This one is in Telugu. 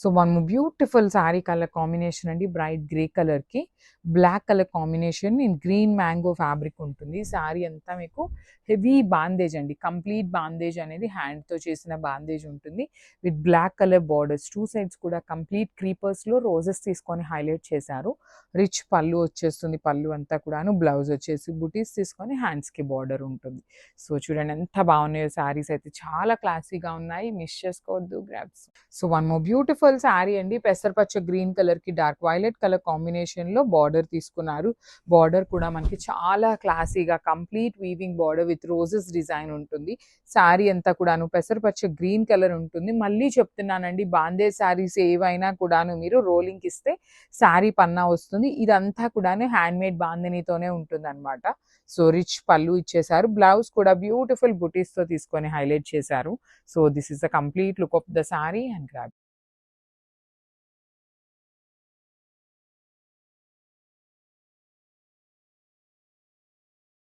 So one beautiful sari colour combination అండి. బ్రైట్ గ్రే కలర్‌కి black colour combination in green mango fabric ఉంటుంది. శారీ అంతా మీకు హెవీ బాందేజ్ అండి. కంప్లీట్ బాందేజ్ అనేది హ్యాండ్‌తో చేసిన బాందేజ్ ఉంటుంది. With black colour borders 2 sides కూడా కంప్లీట్ క్రీపర్స్‌లో రోజెస్ తీసుకొని హైలైట్ చేశారు. రిచ్ పళ్ళు వచ్చేస్తుంది. పళ్ళు అంతా కూడాను. బ్లౌజ్ వచ్చేసి బుటీస్ తీసుకొని హ్యాండ్స్‌కి బోర్డర్ ఉంటుంది. సో చూడండి ఎంత బాగున్నాయో శారీస్ అయితే చాలా క్లాసీగా ఉన్నాయి. మిస్ చేసుకోవద్దు. Grabs. So one more beautiful sari అండి. పెసరపచ్చ గ్రీన్ కలర్‌కి డార్క్ వైలెట్ కలర్ కాంబినేషన్‌లో బార్డర్ తీసుకున్నారు. బార్డర్ కూడా మనకి చాలా క్లాసీగా complete weaving border with roses design ఉంటుంది. శారీ అంతా కూడాను పెసరపచ్చ గ్రీన్ కలర్ ఉంటుంది. మళ్ళీ చెప్తున్నానండి, బాందేజ్ శారీస్ ఏవైనా కూడాను మీరు రోలింగ్‌కి ఇస్తే శారీ పన్నా వస్తుంది. ఇదంతా కూడాను హ్యాండ్‌మేడ్ బాందినీతోనే ఉంటుందన్నమాట. సో రిచ్ పళ్ళు ఇచ్చేసారు. బ్లౌజ్ కూడా బ్యూటిఫుల్ బుటీస్‌తో తీసుకొని హైలైట్ చేశారు. So this is the complete look of the sari and grab.